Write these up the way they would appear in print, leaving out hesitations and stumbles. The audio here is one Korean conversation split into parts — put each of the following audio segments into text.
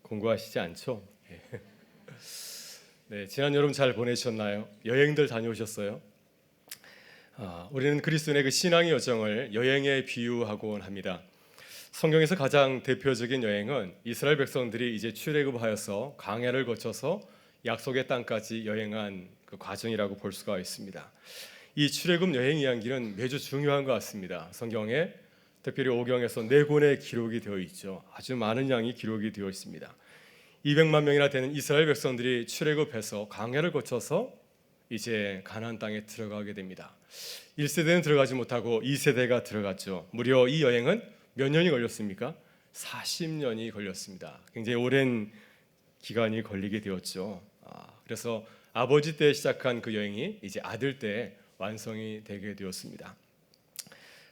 공부하시지 않죠? 네, 지난 여름 잘 보내셨나요? 여행들 다녀오셨어요? 우리는 그리스도인의 그 신앙의 여정을 여행에 비유하곤 합니다. 성경에서 가장 대표적인 여행은 이스라엘 백성들이 이제 출애굽하여서 광야를 거쳐서 약속의 땅까지 여행한 그 과정이라고 볼 수가 있습니다. 이 출애굽 여행 이야기는 매주 중요한 것 같습니다. 성경에 특별히 오경에서 4권의 기록이 되어 있죠. 아주 많은 양이 기록이 되어 있습니다. 200만 명이나 되는 이스라엘 백성들이 출애굽해서 광야를 거쳐서 이제 가나안 땅에 들어가게 됩니다. 1세대는 들어가지 못하고 2세대가 들어갔죠. 무려 이 여행은 몇 년이 걸렸습니까? 40년이 걸렸습니다. 굉장히 오랜 기간이 걸리게 되었죠. 그래서 아버지 때 시작한 그 여행이 이제 아들 때 완성이 되게 되었습니다.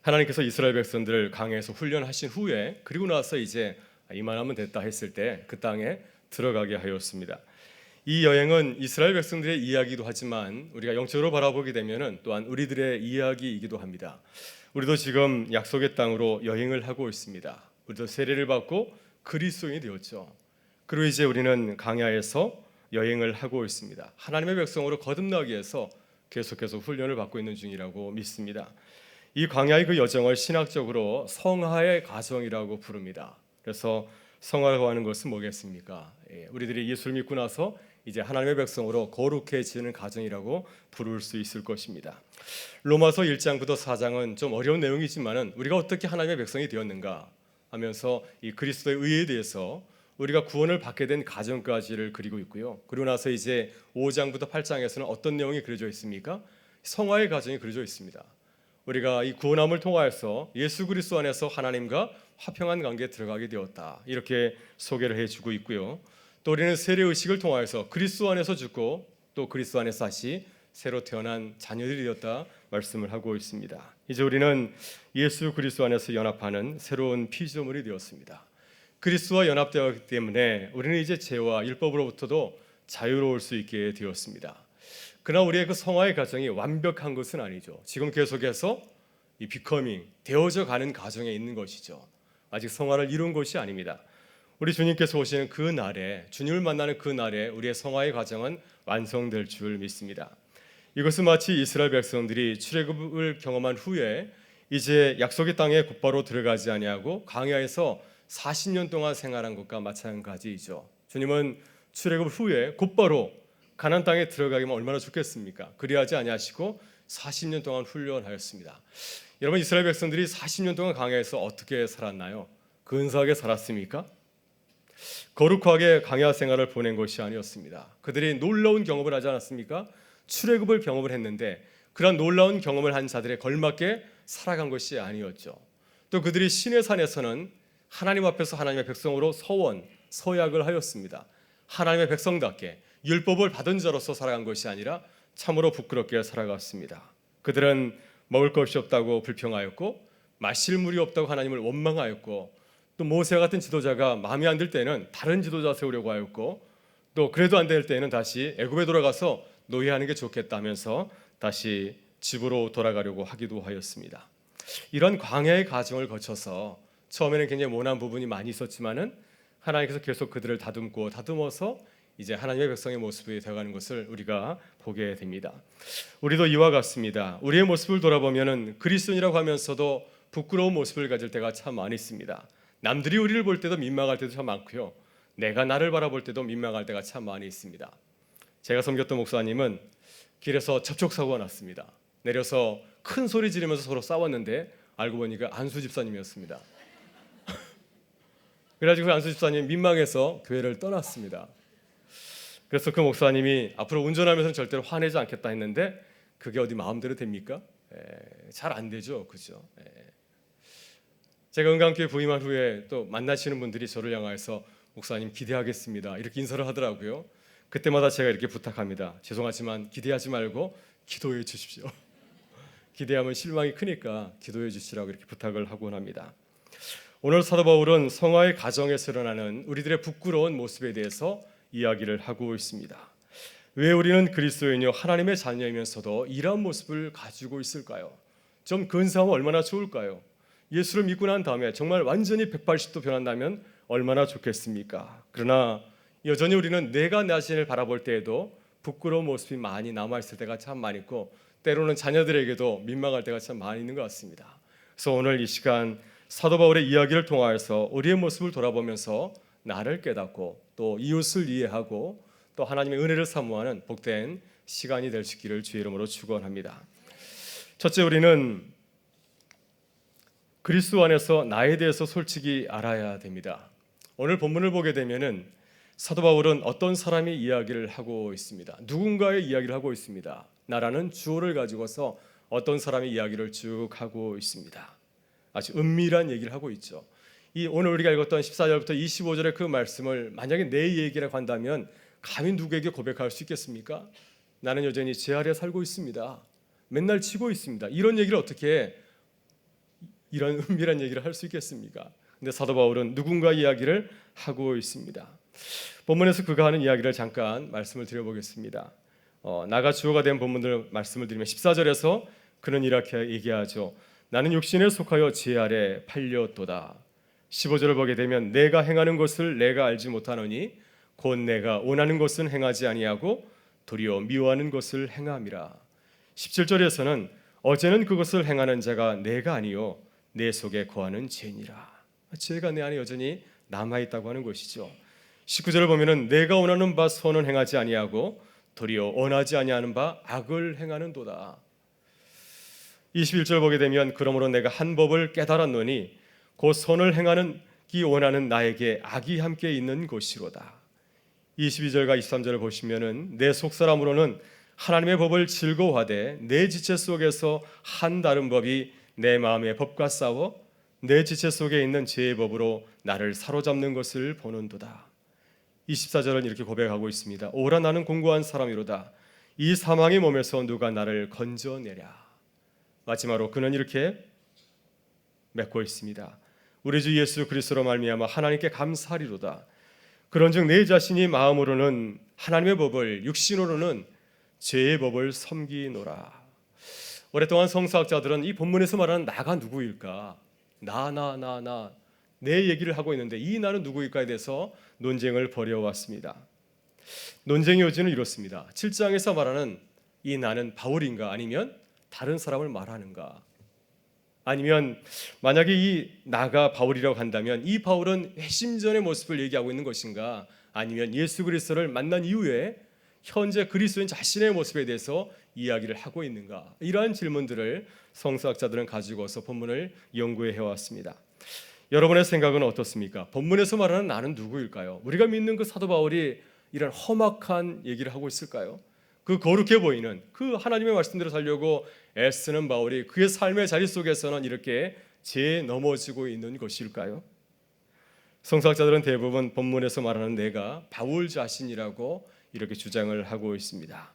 하나님께서 이스라엘 백성들을 광야에서 훈련하신 후에 그리고 나서 이제 이만하면 됐다 했을 때 그 땅에 들어가게 하였습니다. 이 여행은 이스라엘 백성들의 이야기도 하지만 우리가 영적으로 바라보게 되면은 또한 우리들의 이야기이기도 합니다. 우리도 지금 약속의 땅으로 여행을 하고 있습니다. 우리도 세례를 받고 그리스도인이 되었죠. 그리고 이제 우리는 광야에서 여행을 하고 있습니다. 하나님의 백성으로 거듭나기 위해서 계속해서 훈련을 받고 있는 중이라고 믿습니다. 이 광야의 그 여정을 신학적으로 성화의 과정이라고 부릅니다. 그래서 성화라고 하는 것은 뭐겠습니까? 우리들이 예수를 믿고 나서 이제 하나님의 백성으로 거룩해지는 과정이라고 부를 수 있을 것입니다. 로마서 1장부터 4장은 좀 어려운 내용이지만은 우리가 어떻게 하나님의 백성이 되었는가 하면서 이 그리스도의 의에 대해서 우리가 구원을 받게 된 과정까지를 그리고 있고요. 그리고 나서 이제 5장부터 8장에서는 어떤 내용이 그려져 있습니까? 성화의 과정이 그려져 있습니다. 우리가 이 구원함을 통하여서 예수 그리스도 안에서 하나님과 화평한 관계에 들어가게 되었다. 이렇게 소개를 해주고 있고요. 또 우리는 세례 의식을 통하여서 그리스도 안에서 죽고 또 그리스도 안에서 다시 새로 태어난 자녀들이 되었다 말씀을 하고 있습니다. 이제 우리는 예수 그리스도 안에서 연합하는 새로운 피조물이 되었습니다. 그리스도와 연합되었기 때문에 우리는 이제 죄와 율법으로부터도 자유로울 수 있게 되었습니다. 그러나 우리의 그 성화의 과정이 완벽한 것은 아니죠. 지금 계속해서 이 비커밍 되어져 가는 과정에 있는 것이죠. 아직 성화를 이룬 것이 아닙니다. 우리 주님께서 오시는 그 날에, 주님을 만나는 그 날에 우리의 성화의 과정은 완성될 줄 믿습니다. 이것은 마치 이스라엘 백성들이 출애굽을 경험한 후에 이제 약속의 땅에 곧바로 들어가지 아니하고 광야에서 40년 동안 생활한 것과 마찬가지이죠. 주님은 출애굽 후에 곧바로 가나안 땅에 들어가기만 얼마나 좋겠습니까? 그리하지 아니하시고 40년 동안 훈련하였습니다. 여러분, 이스라엘 백성들이 40년 동안 광야에서 어떻게 살았나요? 근사하게 살았습니까? 거룩하게 광야 생활을 보낸 것이 아니었습니다. 그들이 놀라운 경험을 하지 않았습니까? 출애굽을 경험을 했는데 그런 놀라운 경험을 한 자들에 걸맞게 살아간 것이 아니었죠. 또 그들이 시내 산에서는 하나님 앞에서 하나님의 백성으로 서약을 하였습니다. 하나님의 백성답게 율법을 받은 자로서 살아간 것이 아니라 참으로 부끄럽게 살아갔습니다. 그들은 먹을 것이 없다고 불평하였고 마실 물이 없다고 하나님을 원망하였고 또 모세와 같은 지도자가 마음에 안 들 때는 다른 지도자 세우려고 하였고 또 그래도 안 될 때는 다시 애굽에 돌아가서 노예하는 게 좋겠다 하면서 다시 집으로 돌아가려고 하기도 하였습니다. 이런 광야의 과정을 거쳐서 처음에는 굉장히 모난 부분이 많이 있었지만은 하나님께서 계속 그들을 다듬어서 이제 하나님의 백성의 모습이 되어가는 것을 우리가 보게 됩니다. 우리도 이와 같습니다. 우리의 모습을 돌아보면은 그리스도인이라고 하면서도 부끄러운 모습을 가질 때가 참 많이 있습니다. 남들이 우리를 볼 때도 민망할 때도 참 많고요. 내가 나를 바라볼 때도 민망할 때가 참 많이 있습니다. 제가 섬겼던 목사님은 길에서 접촉사고가 났습니다. 내려서 큰 소리 지르면서 서로 싸웠는데 알고 보니까 안수 집사님이었습니다. 그래가지고 안수 집사님 민망해서 교회를 떠났습니다. 그래서 그 목사님이 앞으로 운전하면서는 절대로 화내지 않겠다 했는데 그게 어디 마음대로 됩니까? 잘 안 되죠, 그죠? 제가 은강교회 부임한 후에 또 만나시는 분들이 저를 향해서 목사님 기대하겠습니다 이렇게 인사를 하더라고요. 그때마다 제가 이렇게 부탁합니다. 죄송하지만 기대하지 말고 기도해 주십시오. 기대하면 실망이 크니까 기도해 주시라고 이렇게 부탁을 하곤 합니다. 오늘 사도 바울은 성화의 과정에서 일어나는 우리들의 부끄러운 모습에 대해서 이야기를 하고 있습니다. 왜 우리는 그리스도인이요 하나님의 자녀이면서도 이러한 모습을 가지고 있을까요? 좀 근사하면 얼마나 좋을까요? 예수를 믿고 난 다음에 정말 완전히 180도 변한다면 얼마나 좋겠습니까? 그러나 여전히 우리는 내가 나 자신을 바라볼 때에도 부끄러운 모습이 많이 남아있을 때가 참 많이 있고, 때로는 자녀들에게도 민망할 때가 참 많이 있는 것 같습니다. 그래서 오늘 이 시간 사도 바울의 이야기를 통하여서 우리의 모습을 돌아보면서 나를 깨닫고 또 이웃을 이해하고 또 하나님의 은혜를 사모하는 복된 시간이 될 수 있기를 주의 이름으로 축원합니다. 첫째, 우리는 그리스도 안에서 나에 대해서 솔직히 알아야 됩니다. 오늘 본문을 보게 되면은 사도 바울은 어떤 사람이 이야기를 하고 있습니다. 누군가의 이야기를 하고 있습니다. 나라는 주어를 가지고서 어떤 사람의 이야기를 쭉 하고 있습니다. 아주 은밀한 얘기를 하고 있죠. 이 오늘 우리가 읽었던 14절부터 25절의 그 말씀을 만약에 내 얘기라고 한다면 감히 누구에게 고백할 수 있겠습니까? 나는 여전히 제 아래 살고 있습니다. 맨날 치고 있습니다. 이런 얘기를 어떻게 이런 은밀한 얘기를 할 수 있겠습니까? 근데 사도 바울은 누군가 이야기를 하고 있습니다. 본문에서 그가 하는 이야기를 잠깐 말씀을 드려보겠습니다. 나가 주어가 된 본문들 말씀을 드리면 14절에서 그는 이렇게 얘기하죠. 나는 육신에 속하여 제 아래 팔렸도다. 15절을 보게 되면 내가 행하는 것을 내가 알지 못하노니 곧 내가 원하는 것은 행하지 아니하고 도리어 미워하는 것을 행함이라. 17절에서는 어제는 그것을 행하는 자가 내가 아니요 내 속에 거하는 죄니라. 죄가 내 안에 여전히 남아있다고 하는 것이죠. 19절을 보면은 내가 원하는 바 선은 행하지 아니하고 도리어 원하지 아니하는 바 악을 행하는도다. 21절 보게 되면 그러므로 내가 한 법을 깨달았노니 곧 선을 행하는 기 원하는 나에게 악이 함께 있는 것이로다. 22절과 23절을 보시면은 내 속사람으로는 하나님의 법을 즐거워하되 내 지체 속에서 한 다른 법이 내 마음의 법과 싸워 내 지체 속에 있는 죄의 법으로 나를 사로잡는 것을 보는도다. 24절은 이렇게 고백하고 있습니다. 오라 나는 공고한 사람이로다. 이 사망의 몸에서 누가 나를 건져내랴. 마지막으로 그는 이렇게 맺고 있습니다. 우리 주 예수 그리스도로 말미암아 하나님께 감사하리로다. 그런즉 내 자신이 마음으로는 하나님의 법을 육신으로는 죄의 법을 섬기노라. 오랫동안 성서학자들은 이 본문에서 말하는 나가 누구일까? 나 내 얘기를 하고 있는데 이 나는 누구일까에 대해서 논쟁을 벌여왔습니다. 논쟁의 요지는 이렇습니다. 7장에서 말하는 이 나는 바울인가 아니면 다른 사람을 말하는가? 아니면 만약에 이 나가 바울이라고 한다면 이 바울은 회심 전의 모습을 얘기하고 있는 것인가? 아니면 예수 그리스도를 만난 이후에 현재 그리스도인 자신의 모습에 대해서 이야기를 하고 있는가? 이러한 질문들을 성서학자들은 가지고서 본문을 연구해 왔습니다. 여러분의 생각은 어떻습니까? 본문에서 말하는 나는 누구일까요? 우리가 믿는 그 사도 바울이 이런 험악한 얘기를 하고 있을까요? 그 거룩해 보이는 그 하나님의 말씀대로 살려고 애쓰는 바울이 그의 삶의 자리 속에서는 이렇게 죄에 넘어지고 있는 것일까요? 성서학자들은 대부분 본문에서 말하는 내가 바울 자신이라고 이렇게 주장을 하고 있습니다.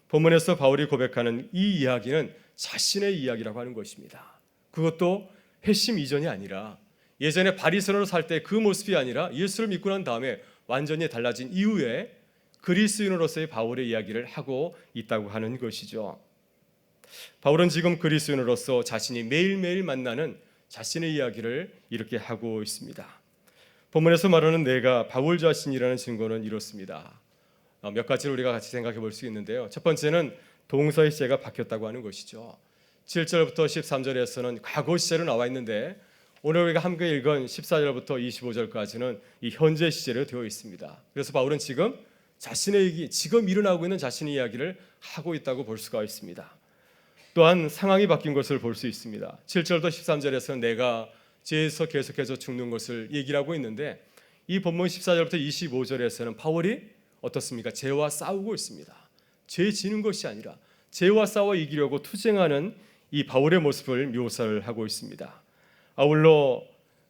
본문에서 바울이 고백하는 이 이야기는 자신의 이야기라고 하는 것입니다. 그것도 회심 이전이 아니라 예전에 바리새인으로 살 때 그 모습이 아니라 예수를 믿고 난 다음에 완전히 달라진 이후에 그리스도인으로서의 바울의 이야기를 하고 있다고 하는 것이죠. 바울은 지금 그리스도인으로서 자신이 매일매일 만나는 자신의 이야기를 이렇게 하고 있습니다. 본문에서 말하는 내가 바울 자신이라는 증거는 이렇습니다. 몇 가지를 우리가 같이 생각해 볼 수 있는데요. 첫 번째는 동사의 시제가 바뀌었다고 하는 것이죠. 7절부터 13절에서는 과거 시제로 나와 있는데 오늘 우리가 함께 읽은 14절부터 25절까지는 이 현재 시제로 되어 있습니다. 그래서 바울은 지금 자신의 얘기, 지금 일어나고 있는 자신의 이야기를 하고 있다고 볼 수가 있습니다. 또한 상황이 바뀐 것을 볼 수 있습니다. 7절부터 13절에서는 내가 죄에서 계속해서 죽는 것을 얘기를 하고 있는데 이 본문 14절부터 25절에서는 바울이 어떻습니까? 죄와 싸우고 있습니다. 죄 지는 것이 아니라 죄와 싸워 이기려고 투쟁하는 이 바울의 모습을 묘사를 하고 있습니다. 아울러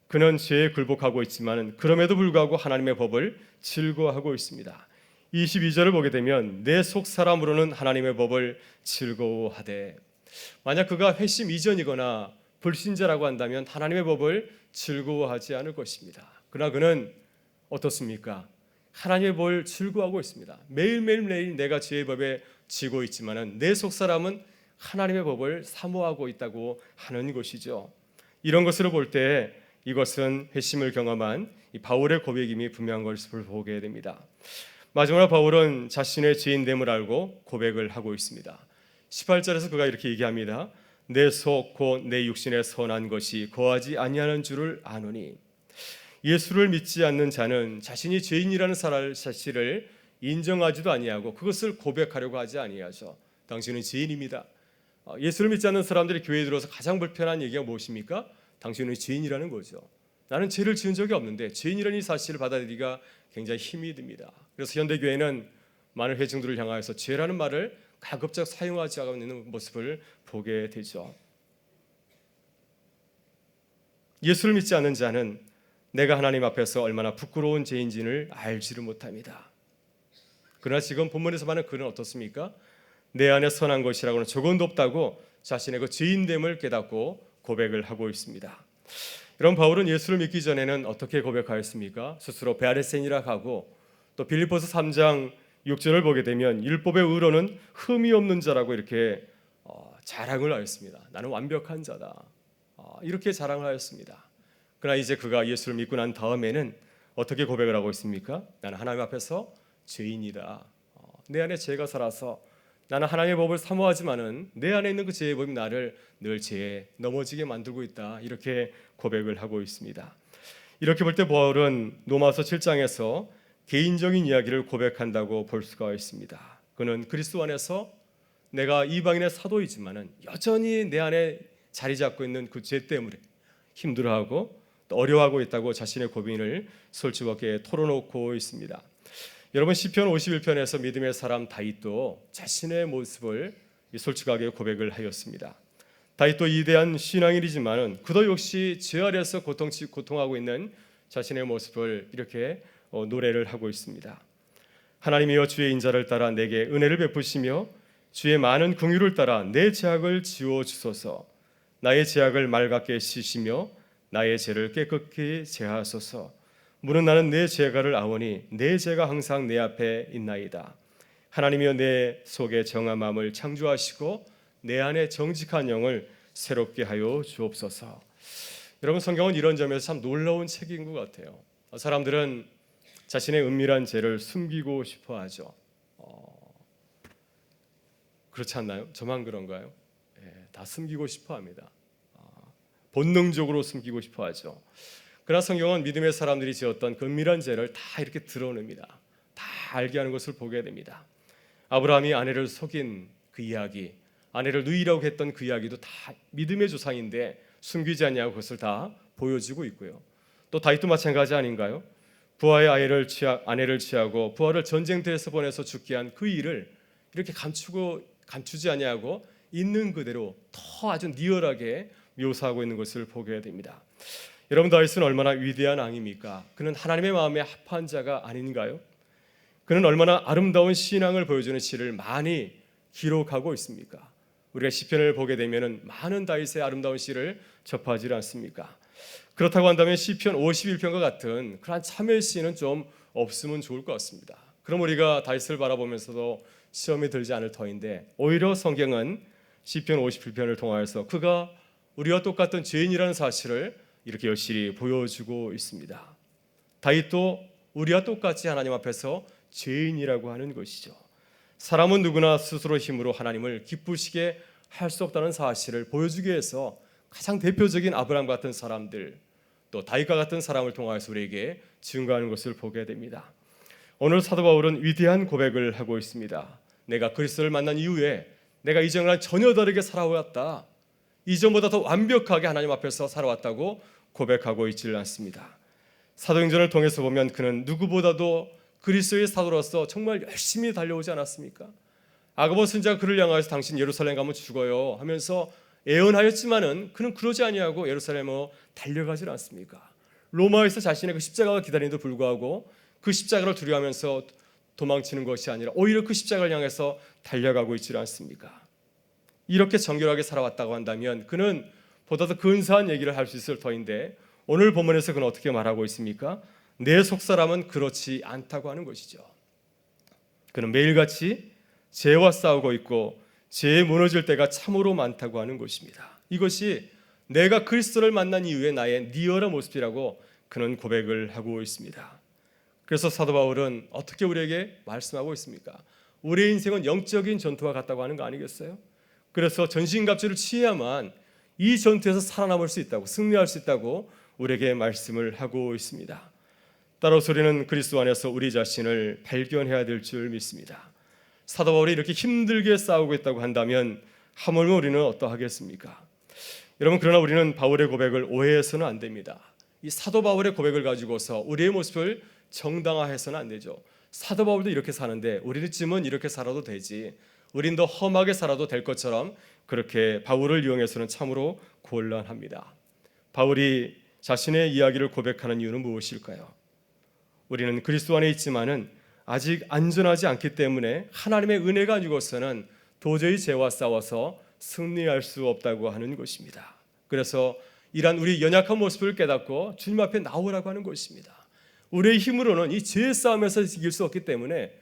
그는 죄에 굴복하고 있지만 그럼에도 불구하고 하나님의 법을 즐거워하고 있습니다. 22절을 보게 되면 내 속 사람으로는 하나님의 법을 즐거워하되, 만약 그가 회심 이전이거나 불신자라고 한다면 하나님의 법을 즐거워하지 않을 것입니다. 그러나 그는 어떻습니까? 하나님의 법을 즐거워하고 있습니다. 매일 내가 죄의 법에 지고 있지만 내 속 사람은 하나님의 법을 사모하고 있다고 하는 것이죠. 이런 것으로 볼 때 이것은 회심을 경험한 이 바울의 고백임이 분명한 것을 보게 됩니다. 마지막으로 바울은 자신의 죄인됨을 알고 고백을 하고 있습니다. 18절에서 그가 이렇게 얘기합니다. 내 속 곧 내 육신에 선한 것이 거하지 아니하는 줄을 아노니. 예수를 믿지 않는 자는 자신이 죄인이라는 사실을 인정하지도 아니하고 그것을 고백하려고 하지 아니하죠. 당신은 죄인입니다. 예수를 믿지 않는 사람들이 교회에 들어서 가장 불편한 얘기가 무엇입니까? 당신은 죄인이라는 거죠. 나는 죄를 지은 적이 없는데 죄인이라는 이 사실을 받아들이기가 굉장히 힘이 듭니다. 그래서 현대교회는 많은 회중들을 향하여서 죄라는 말을 가급적 사용하지 않고 있는 모습을 보게 되죠. 예수를 믿지 않는 자는 내가 하나님 앞에서 얼마나 부끄러운 죄인지를 알지를 못합니다. 그러나 지금 본문에서 말하는 그는 어떻습니까? 내 안에 선한 것이라고는 조금도 없다고 자신의 그 죄인됨을 깨닫고 고백을 하고 있습니다. 여러분, 바울은 예수를 믿기 전에는 어떻게 고백하였습니까? 스스로 베아레센이라 하고 또 빌립보서 3장 6절을 보게 되면 율법의 의로는 흠이 없는 자라고 이렇게 자랑을 하였습니다. 나는 완벽한 자다. 이렇게 자랑을 하였습니다. 그러나 이제 그가 예수를 믿고 난 다음에는 어떻게 고백을 하고 있습니까? 나는 하나님 앞에서 죄인이다. 내 안에 죄가 살아서 나는 하나님의 법을 사모하지만은 내 안에 있는 그 죄의 법이 나를 늘 죄에 넘어지게 만들고 있다. 이렇게 고백을 하고 있습니다. 이렇게 볼 때 바울은 로마서 7장에서 개인적인 이야기를 고백한다고 볼 수가 있습니다. 그는 그리스도 안에서 내가 이방인의 사도이지만은 여전히 내 안에 자리 잡고 있는 그 죄 때문에 힘들어하고 또 어려워하고 있다고 자신의 고민을 솔직하게 털어놓고 있습니다. 여러분, 시편 51편에서 믿음의 사람 다윗도 자신의 모습을 솔직하게 고백을 하였습니다. 다윗도 위대한 신앙인이지만은 그도 역시 죄 아래서 고통하고 있는 자신의 모습을 이렇게 노래를 하고 있습니다. 하나님이여 주의 인자를 따라 내게 은혜를 베푸시며 주의 많은 긍휼을 따라 내 죄악을 지워 주소서. 나의 죄악을 맑게 씻으시며 나의 죄를 깨끗이 제하소서. 무릇 나는 내 죄가를 아오니 내 죄가 항상 내 앞에 있나이다. 하나님이여 내 속에 정한 마음을 창조하시고 내 안에 정직한 영을 새롭게 하여 주옵소서. 여러분, 성경은 이런 점에서 참 놀라운 책인 것 같아요. 사람들은 자신의 은밀한 죄를 숨기고 싶어하죠. 그렇지 않나요? 저만 그런가요? 다 숨기고 싶어합니다. 본능적으로 숨기고 싶어하죠. 그러나 성경은 믿음의 사람들이 지었던 그 은밀한 죄를 다 이렇게 드러냅니다. 다 알게 하는 것을 보게 됩니다. 아브라함이 아내를 속인 그 이야기, 아내를 누이라고 했던 그 이야기도 다 믿음의 조상인데 숨기지 않냐고 그것을 다 보여주고 있고요. 또 다윗도 마찬가지 아닌가요? 부하의 아내를 취하고 부하를 전쟁터에서 보내서 죽게 한 그 일을 이렇게 감추지 아니하고 있는 그대로 더 아주 리얼하게 묘사하고 있는 것을 보게 됩니다. 여러분, 다윗은 얼마나 위대한 왕입니까? 그는 하나님의 마음에 합한 자가 아닌가요? 그는 얼마나 아름다운 신앙을 보여주는 시를 많이 기록하고 있습니까? 우리가 시편을 보게 되면은 많은 다윗의 아름다운 시를 접하지 않습니까? 그렇다고 한다면 시편 51편과 같은 그러한 참회 시는 좀 없으면 좋을 것 같습니다. 그럼 우리가 다윗을 바라보면서도 시험이 들지 않을 터인데, 오히려 성경은 시편 51편을 통하여서 그가 우리와 똑같은 죄인이라는 사실을 이렇게 여실히 보여주고 있습니다. 다윗도 우리와 똑같이 하나님 앞에서 죄인이라고 하는 것이죠. 사람은 누구나 스스로 힘으로 하나님을 기쁘시게 할 수 없다는 사실을 보여주기 위해서 가장 대표적인 아브라함 같은 사람들, 또 다윗과 같은 사람을 통하여서 우리에게 증거하는 것을 보게 됩니다. 오늘 사도 바울은 위대한 고백을 하고 있습니다. 내가 그리스도를 만난 이후에 내가 이전과 전혀 다르게 살아왔다. 이전보다 더 완벽하게 하나님 앞에서 살아왔다고 고백하고 있지를 않습니다. 사도행전을 통해서 보면 그는 누구보다도 그리스도의 사도로서 정말 열심히 달려오지 않았습니까? 아가보 선지자가 그를 향하여서 당신 예루살렘 가면 죽어요 하면서 애언하였지만은 그는 그러지 아니하고 예루살렘으로 달려가지 않습니까? 로마에서 자신의 그 십자가가 기다리는데도 불구하고 그 십자가를 두려워하면서 도망치는 것이 아니라 오히려 그 십자가를 향해서 달려가고 있지 않습니까? 이렇게 정결하게 살아왔다고 한다면 그는 보다 더 근사한 얘기를 할 수 있을 터인데, 오늘 본문에서 그는 어떻게 말하고 있습니까? 내 속사람은 그렇지 않다고 하는 것이죠. 그는 매일같이 죄와 싸우고 있고 죄에 무너질 때가 참으로 많다고 하는 것입니다. 이것이 내가 그리스도를 만난 이후에 나의 리얼한 모습이라고 그는 고백을 하고 있습니다. 그래서 사도 바울은 어떻게 우리에게 말씀하고 있습니까? 우리의 인생은 영적인 전투와 같다고 하는 거 아니겠어요? 그래서 전신갑주를 취해야만 이 전투에서 살아남을 수 있다고, 승리할 수 있다고 우리에게 말씀을 하고 있습니다. 따라서 우리는 그리스도 안에서 우리 자신을 발견해야 될 줄 믿습니다. 사도 바울이 이렇게 힘들게 싸우고 있다고 한다면 하물며 우리는 어떠하겠습니까? 여러분, 그러나 우리는 바울의 고백을 오해해서는 안 됩니다. 이 사도 바울의 고백을 가지고서 우리의 모습을 정당화해서는 안 되죠. 사도 바울도 이렇게 사는데 우리쯤은 이렇게 살아도 되지, 우린 더 험하게 살아도 될 것처럼 그렇게 바울을 이용해서는 참으로 곤란합니다. 바울이 자신의 이야기를 고백하는 이유는 무엇일까요? 우리는 그리스도 안에 있지만은 아직 안전하지 않기 때문에 하나님의 은혜가 아니고서는 도저히 죄와 싸워서 승리할 수 없다고 하는 것입니다. 그래서 이러한 우리 연약한 모습을 깨닫고 주님 앞에 나오라고 하는 것입니다. 우리의 힘으로는 이 죄의 싸움에서 이길 수 없기 때문에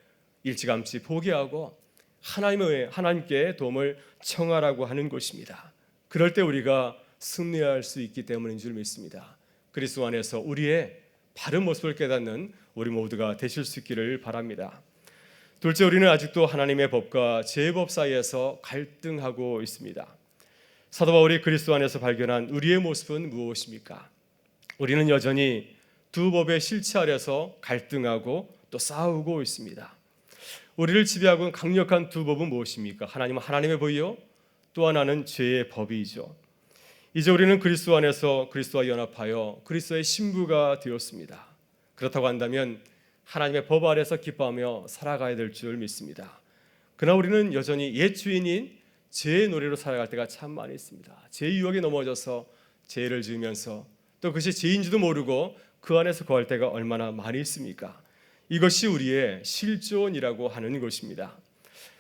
일찌감치 포기하고 하나님께 도움을 청하라고 하는 것입니다. 그럴 때 우리가 승리할 수 있기 때문인 줄 믿습니다. 그리스도 안에서 우리의 바른 모습을 깨닫는 우리 모두가 되실 수 있기를 바랍니다. 둘째, 우리는 아직도 하나님의 법과 죄의 법 사이에서 갈등하고 있습니다. 사도 바울이 그리스도 안에서 발견한 우리의 모습은 무엇입니까? 우리는 여전히 두 법의 실체 아래서 갈등하고 또 싸우고 있습니다. 우리를 지배하고 있는 강력한 두 법은 무엇입니까? 하나님은 하나님의 법이요, 또 하나는 죄의 법이죠. 이제 우리는 그리스도 안에서 그리스도와 연합하여 그리스도의 신부가 되었습니다. 그렇다고 한다면 하나님의 법 아래서 기뻐하며 살아가야 될 줄 믿습니다. 그러나 우리는 여전히 옛 주인인 죄의 노래로 살아갈 때가 참 많이 있습니다. 죄의 유혹에 넘어져서 죄를 지으면서 또 그것이 죄인지도 모르고 그 안에서 거할 때가 얼마나 많이 있습니까? 이것이 우리의 실존이라고 하는 것입니다.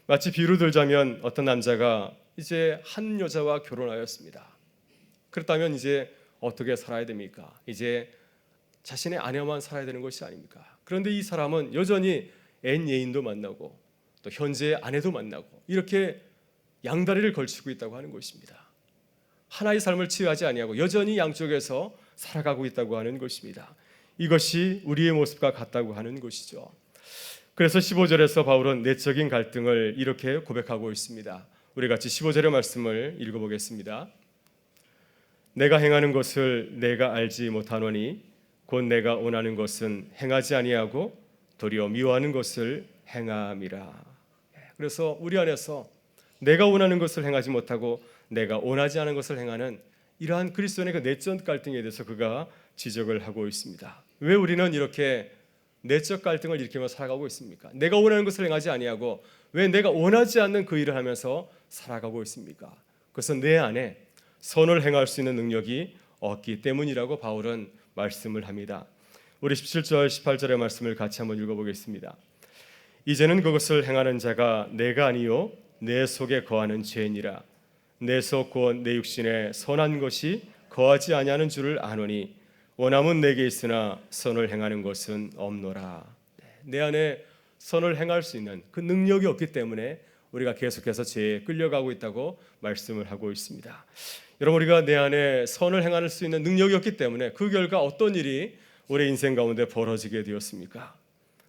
마치 비유를 들자면 어떤 남자가 이제 한 여자와 결혼하였습니다. 그렇다면 이제 어떻게 살아야 됩니까? 이제 자신의 아내만 살아야 되는 것이 아닙니까? 그런데 이 사람은 여전히 엔 예인도 만나고 또 현재의 아내도 만나고 이렇게 양다리를 걸치고 있다고 하는 것입니다. 하나의 삶을 취하지 아니하고 여전히 양쪽에서 살아가고 있다고 하는 것입니다. 이것이 우리의 모습과 같다고 하는 것이죠. 그래서 15절에서 바울은 내적인 갈등을 이렇게 고백하고 있습니다. 우리 같이 15절의 말씀을 읽어보겠습니다. 내가 행하는 것을 내가 알지 못하노니 곧 내가 원하는 것은 행하지 아니하고 도리어 미워하는 것을 행함이라. 그래서 우리 안에서 내가 원하는 것을 행하지 못하고 내가 원하지 않은 것을 행하는 이러한 그리스도인의 그 내적 갈등에 대해서 그가 지적을 하고 있습니다. 왜 우리는 이렇게 내적 갈등을 일으키며 살아가고 있습니까? 내가 원하는 것을 행하지 아니하고 왜 내가 원하지 않는 그 일을 하면서 살아가고 있습니까? 그것은 내 안에 선을 행할 수 있는 능력이 없기 때문이라고 바울은 말씀을 합니다. 우리 17절 18절의 말씀을 같이 한번 읽어보겠습니다. 이제는 그것을 행하는 자가 내가 아니요 내 속에 거하는 죄니라. 내 속 곧 내 육신에 선한 것이 거하지 아니하는 줄을 아노니 원함은 내게 있으나 선을 행하는 것은 없노라. 내 안에 선을 행할 수 있는 그 능력이 없기 때문에 우리가 계속해서 죄에 끌려가고 있다고 말씀을 하고 있습니다. 여러분, 우리가 내 안에 선을 행할 수 있는 능력이 없기 때문에 그 결과 어떤 일이 우리 인생 가운데 벌어지게 되었습니까?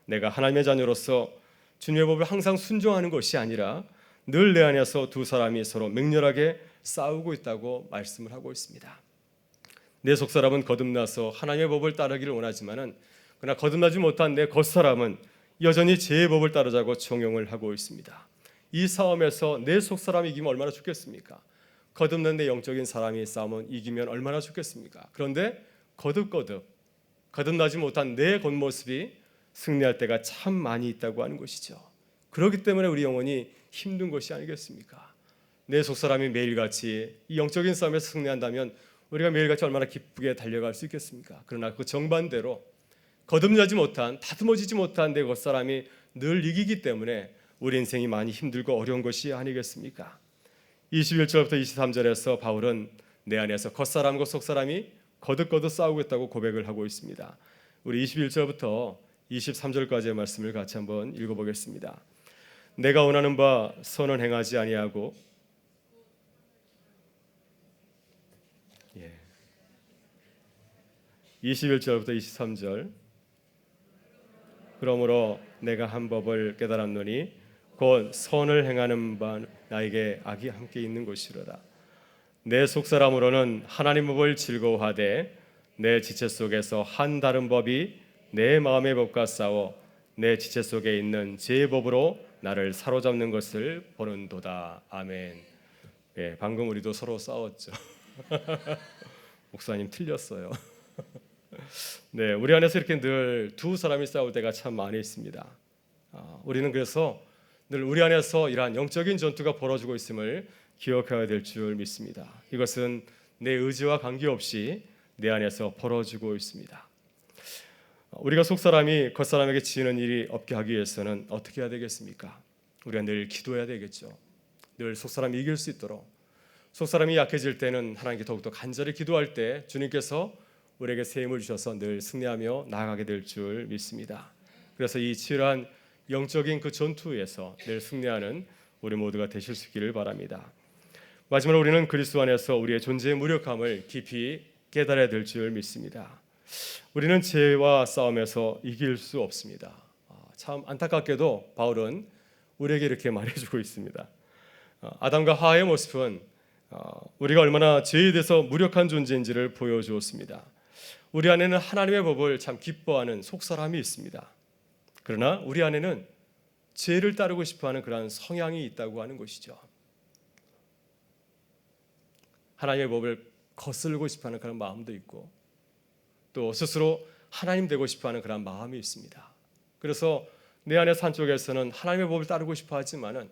내가 하나님의 자녀로서 주님의 법을 항상 순종하는 것이 아니라 늘 내 안에서 두 사람이 서로 맹렬하게 싸우고 있다고 말씀을 하고 있습니다. 내 속사람은 거듭나서 하나님의 법을 따르기를 원하지만은 그러나 거듭나지 못한 내 겉사람은 여전히 죄의 법을 따르자고 종용을 하고 있습니다. 이 싸움에서 내 속사람이 이기면 얼마나 좋겠습니까? 거듭난 내 영적인 사람이 싸움은 이기면 얼마나 좋겠습니까? 그런데 거듭나지 못한 내 겉모습이 승리할 때가 참 많이 있다고 하는 것이죠. 그렇기 때문에 우리 영혼이 힘든 것이 아니겠습니까? 내 속사람이 매일같이 이 영적인 싸움에서 승리한다면 우리가 매일같이 얼마나 기쁘게 달려갈 수 있겠습니까? 그러나 그 정반대로 거듭나지 못한, 다듬어지지 못한 내 겉사람이 늘 이기기 때문에 우리 인생이 많이 힘들고 어려운 것이 아니겠습니까? 21절부터 23절에서 바울은 내 안에서 겉사람과 속사람이 거듭거듭 싸우고 있다고 고백을 하고 있습니다. 우리 21절부터 23절까지의 말씀을 같이 한번 읽어보겠습니다. 내가 원하는 바 선은 행하지 아니하고 21절부터 23절. 그러므로 내가 한 법을 깨달았노니 곧 선을 행하는 바 나에게 악이 함께 있는 것이로다. 내 속사람으로는 하나님 법을 즐거워하되 내 지체 속에서 한 다른 법이 내 마음의 법과 싸워 내 지체 속에 있는 제 법으로 나를 사로잡는 것을 보는도다. 아멘. 예, 방금 우리도 서로 싸웠죠. 목사님 틀렸어요. 네, 우리 안에서 이렇게 늘 두 사람이 싸울 때가 참 많이 있습니다. 우리는 그래서 늘 우리 안에서 이러한 영적인 전투가 벌어지고 있음을 기억해야 될 줄 믿습니다. 이것은 내 의지와 관계없이 내 안에서 벌어지고 있습니다. 우리가 속사람이 겉사람에게 지는 일이 없게 하기 위해서는 어떻게 해야 되겠습니까? 우리가 늘 기도해야 되겠죠. 늘 속사람이 이길 수 있도록. 속사람이 약해질 때는 하나님께 더욱더 간절히 기도할 때 주님께서 우리에게 새 힘을 주셔서 늘 승리하며 나아가게 될 줄 믿습니다. 그래서 이 치열한 영적인 그 전투에서 늘 승리하는 우리 모두가 되실 수 있기를 바랍니다. 마지막으로 우리는 그리스도 안에서 우리의 존재의 무력함을 깊이 깨달아야 될 줄 믿습니다. 우리는 죄와 싸움에서 이길 수 없습니다. 참 안타깝게도 바울은 우리에게 이렇게 말해주고 있습니다. 아담과 하와의 모습은 우리가 얼마나 죄에 대해서 무력한 존재인지를 보여주었습니다. 우리 안에는 하나님의 법을 참 기뻐하는 속사람이 있습니다. 그러나 우리 안에는 죄를 따르고 싶어하는 그러한 성향이 있다고 하는 것이죠. 하나님의 법을 거슬고 싶어하는 그런 마음도 있고 또 스스로 하나님 되고 싶어하는 그런 마음이 있습니다. 그래서 내 안의 한쪽에서는 하나님의 법을 따르고 싶어하지만은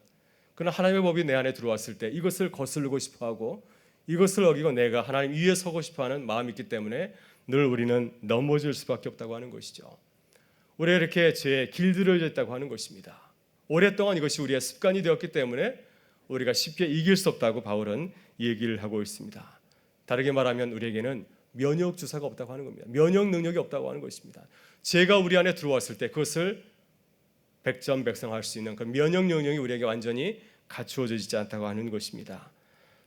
그러나 하나님의 법이 내 안에 들어왔을 때 이것을 거슬고 싶어하고 이것을 어기고 내가 하나님 위에 서고 싶어하는 마음이 있기 때문에 늘 우리는 넘어질 수밖에 없다고 하는 것이죠. 우리가 이렇게 죄에 길들여져 있다고 하는 것입니다. 오랫동안 이것이 우리의 습관이 되었기 때문에 우리가 쉽게 이길 수 없다고 바울은 얘기를 하고 있습니다. 다르게 말하면 우리에게는 면역 주사가 없다고 하는 겁니다. 면역 능력이 없다고 하는 것입니다. 죄가 우리 안에 들어왔을 때 그것을 백전백승할 수 있는 그 면역 능력이 우리에게 완전히 갖추어져 있지 않다고 하는 것입니다.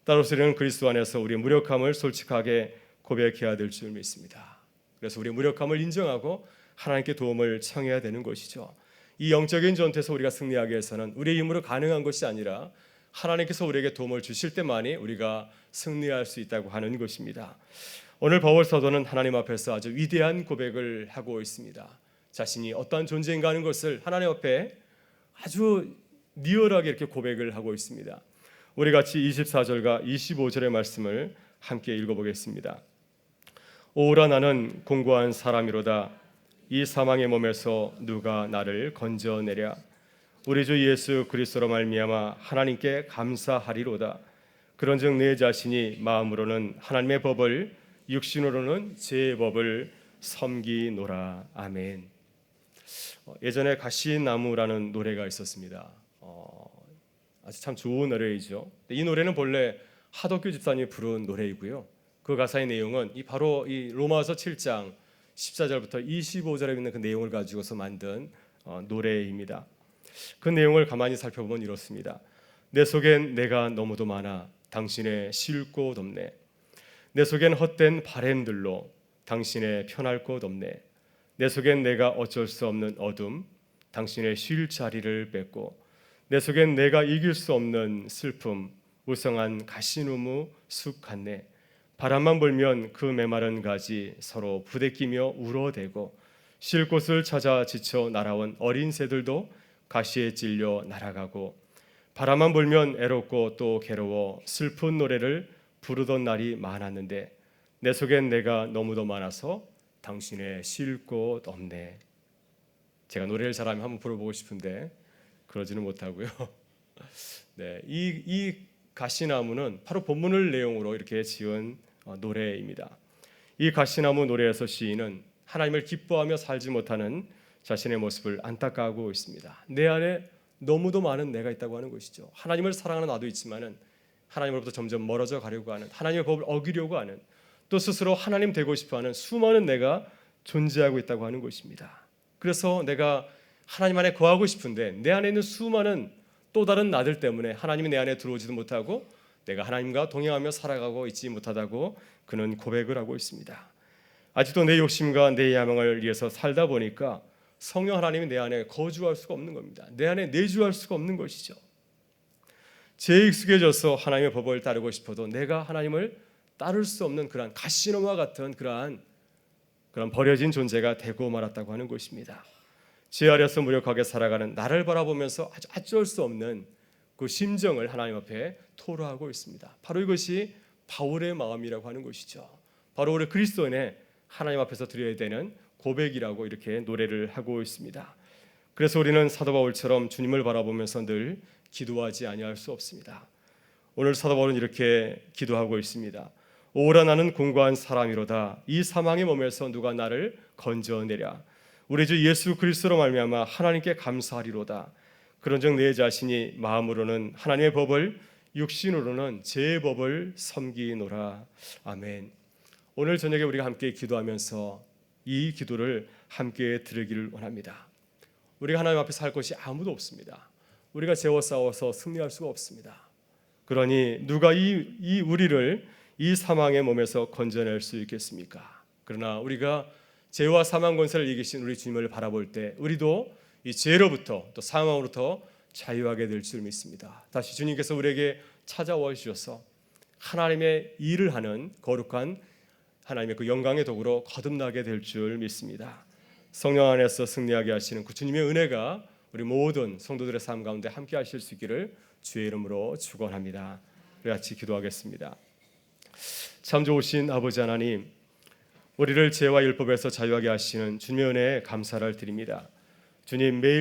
따라서 우리는 그리스도 안에서 우리의 무력함을 솔직하게 고백해야 될 줄 믿습니다. 그래서 우리의 무력함을 인정하고 하나님께 도움을 청해야 되는 것이죠. 이 영적인 전투에서 우리가 승리하기 위해서는 우리의 힘으로 가능한 것이 아니라 하나님께서 우리에게 도움을 주실 때만이 우리가 승리할 수 있다고 하는 것입니다. 오늘 바울 사도는 하나님 앞에서 아주 위대한 고백을 하고 있습니다. 자신이 어떠한 존재인가 하는 것을 하나님 앞에 아주 리얼하게 이렇게 고백을 하고 있습니다. 우리 같이 24절과 25절의 말씀을 함께 읽어보겠습니다. 오라 나는 공고한 사람이로다. 이 사망의 몸에서 누가 나를 건져내랴. 우리 주 예수 그리스도로 말미암아 하나님께 감사하리로다. 그런즉 내 자신이 마음으로는 하나님의 법을 육신으로는 제 법을 섬기노라. 아멘. 예전에 가시나무라는 노래가 있었습니다. 아주 참 좋은 노래이죠. 이 노래는 본래 하덕규 집사님이 부른 노래이고요. 그 가사의 내용은 바로 이 로마서 7장 14절부터 25절에 있는 그 내용을 가지고서 만든 노래입니다. 그 내용을 가만히 살펴보면 이렇습니다. 내 속엔 내가 너무도 많아 당신의 쉴 곳 없네. 내 속엔 헛된 바램들로 당신의 편할 곳 없네. 내 속엔 내가 어쩔 수 없는 어둠, 당신의 쉴 자리를 뺏고 내 속엔 내가 이길 수 없는 슬픔, 우성한 가시나무 숲 같네. 바람만 불면 그 메마른 가지 서로 부대끼며 울어대고 쉴 곳을 찾아 지쳐 날아온 어린 새들도 가시에 찔려 날아가고 바람만 불면 애롭고 또 괴로워 슬픈 노래를 부르던 날이 많았는데 내 속엔 내가 너무도 많아서 당신의 쉴 곳 없네. 제가 노래를 잘하면 한번 불러보고 싶은데 그러지는 못하고요. 네, 이 가시나무는 바로 본문을 내용으로 이렇게 지은 노래입니다. 이 가시나무 노래에서 시인은 하나님을 기뻐하며 살지 못하는 자신의 모습을 안타까워하고 있습니다. 내 안에 너무도 많은 내가 있다고 하는 것이죠. 하나님을 사랑하는 나도 있지만은 하나님으로부터 점점 멀어져 가려고 하는, 하나님의 법을 어기려고 하는, 또 스스로 하나님 되고 싶어하는 수많은 내가 존재하고 있다고 하는 것입니다. 그래서 내가 하나님 안에 거하고 싶은데 내 안에 있는 수많은 또 다른 나들 때문에 하나님이 내 안에 들어오지도 못하고 내가 하나님과 동행하며 살아가고 있지 못하다고 그는 고백을 하고 있습니다. 아직도 내 욕심과 내 야망을 위해서 살다 보니까 성령 하나님이 내 안에 거주할 수가 없는 겁니다. 내 안에 내주할 수가 없는 것이죠. 죄에 익숙해져서 하나님의 법을 따르고 싶어도 내가 하나님을 따를 수 없는 그러한 가시노마 같은 그러한 버려진 존재가 되고 말았다고 하는 것입니다. 죄 아래서 무력하게 살아가는 나를 바라보면서 아주 어쩔 수 없는 그 심정을 하나님 앞에 토로하고 있습니다. 바로 이것이 바울의 마음이라고 하는 것이죠. 바로 우리 그리스도인의 하나님 앞에서 드려야 되는 고백이라고 이렇게 노래를 하고 있습니다. 그래서 우리는 사도 바울처럼 주님을 바라보면서 늘 기도하지 아니할 수 없습니다. 오늘 사도 바울은 이렇게 기도하고 있습니다. 오라 나는 공고한 사람이로다. 이 사망의 몸에서 누가 나를 건져내랴. 우리 주 예수 그리스도로 말미암아 하나님께 감사하리로다. 그런즉 내 자신이 마음으로는 하나님의 법을, 육신으로는 제 법을 섬기노라. 아멘. 오늘 저녁에 우리가 함께 기도하면서 이 기도를 함께 드리기를 원합니다. 우리가 하나님 앞에 살 것이 아무도 없습니다. 우리가 죄와 싸워서 승리할 수가 없습니다. 그러니 누가 이 우리를 이 사망의 몸에서 건져낼 수 있겠습니까? 그러나 우리가 죄와 사망 권세를 이기신 우리 주님을 바라볼 때 우리도 이 죄로부터 또 사망으로부터 자유하게 될 줄 믿습니다. 다시 주님께서 우리에게 찾아와 주셔서 하나님의 일을 하는 거룩한 하나님의 그 영광의 도구로 거듭나게 될 줄 믿습니다. 성령 안에서 승리하게 하시는 그 주님의 은혜가 우리 모든 성도들의 삶 가운데 함께 하실 수 있기를 주의 이름으로 축원합니다. 우리 같이 기도하겠습니다. 참 좋으신 아버지 하나님, 우리를 죄와 율법에서 자유하게 하시는 주님의 은혜에 감사를 드립니다. 주님, 매일